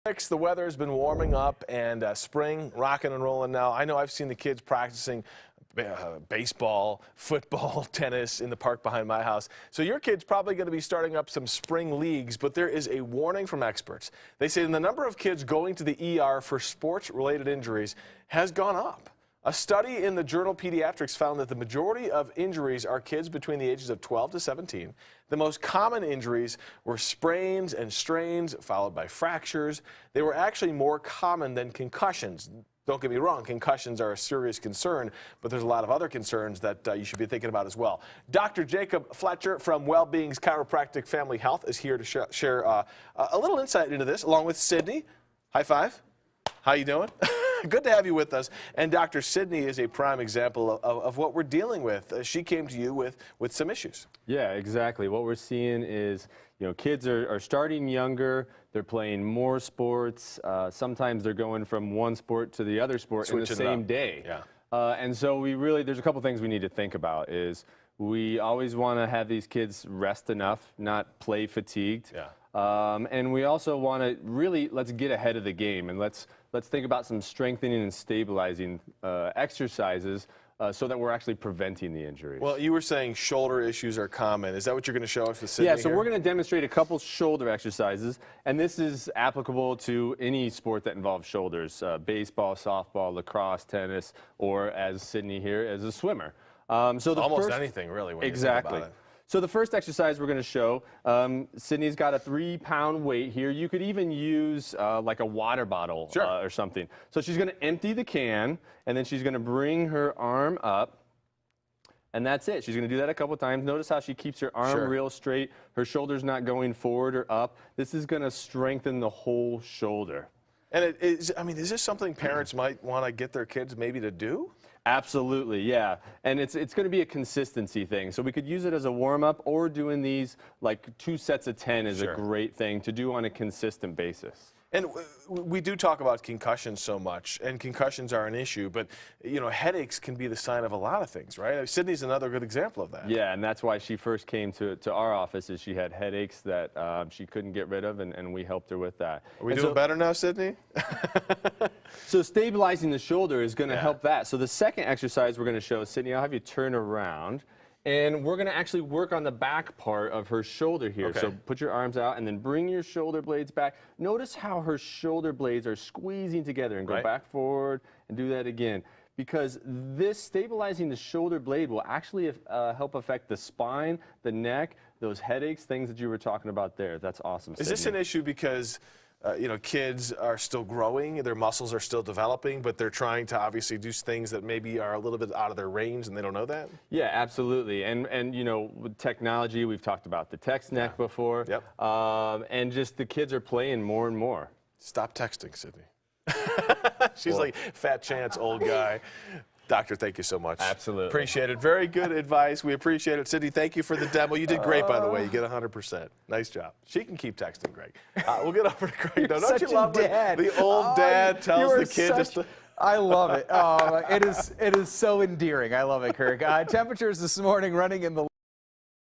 The weather has been warming up and spring rocking and rolling now. I know I've seen the kids practicing baseball, football, tennis in the park behind my house. So your kid's probably going to be starting up some spring leagues, but there is a warning from experts. They say the number of kids going to the ER for sports-related injuries has gone up. A study in the journal Pediatrics found that the majority of injuries are kids between the ages of 12 to 17. The most common injuries were sprains and strains, followed by fractures. They were actually more common than concussions. Don't get me wrong, concussions are a serious concern, but there's a lot of other concerns that you should be thinking about as well. Dr. Jacob Fletcher from Wellbeing's Chiropractic Family Health is here to share a little insight into this, along with Sydney. High five. How you doing? Good to have you with us. And Dr. Sydney is a prime example of what we're dealing with. She came to you with some issues. Yeah, exactly. What we're seeing is, kids are starting younger. They're playing more sports. Sometimes they're going from one sport to the other sport in the same day. Yeah. And so there's a couple things we need to think about is we always want to have these kids rest enough, not play fatigued. Yeah. And we also want to let's get ahead of the game and let's think about some strengthening and stabilizing exercises so that we're actually preventing the injuries. Well, you were saying shoulder issues are common. Is that what you're going to show us with Sydney? Yeah, so we're going to demonstrate a couple shoulder exercises, and this is applicable to any sport that involves shoulders, baseball, softball, lacrosse, tennis, or as Sydney here, as a swimmer. So almost anything, really, when you think about it. So the first exercise we're going to show, Sydney's got a 3-pound weight here. You could even use like a water bottle or something. So she's going to empty the can, and then she's going to bring her arm up, and that's it. She's going to do that a couple times. Notice how she keeps her arm real straight. Her shoulder's not going forward or up. This is going to strengthen the whole shoulder. And is this something parents might want to get their kids maybe to do? Absolutely, yeah. And it's going to be a consistency thing. So we could use it as a warm-up, or doing these like 2 sets of 10 is a great thing to do on a consistent basis. And we do talk about concussions so much, and concussions are an issue, but headaches can be the sign of a lot of things, right? Sydney's another good example of that. Yeah, and that's why she first came to our office, is she had headaches that she couldn't get rid of, and we helped her with that. Are we doing better now, Sydney? So stabilizing the shoulder is going to help that. So the second exercise we're going to show, Sydney, I'll have you turn around. And we're going to actually work on the back part of her shoulder here. Okay. So put your arms out and then bring your shoulder blades back. Notice how her shoulder blades are squeezing together, and go back forward and do that again. Because this stabilizing the shoulder blade will actually help affect the spine, the neck, those headaches, things that you were talking about there. That's awesome, Sydney. Is this an issue because kids are still growing, their muscles are still developing, but they're trying to obviously do things that maybe are a little bit out of their range and they don't know that? Yeah, absolutely. And with technology, we've talked about the text neck before. Yep. And just the kids are playing more and more. Stop texting, Sydney. She's like, fat chance, old guy. Doctor, thank you so much. Absolutely. Appreciate it. Very good advice. We appreciate it. Sydney, thank you for the demo. You did great, by the way. You get 100%. Nice job. She can keep texting, Greg. We'll get over to Greg. You're don't you love dad. The old dad tells the kid just to... I love it. It is so endearing. I love it, Kirk. Temperatures this morning running in the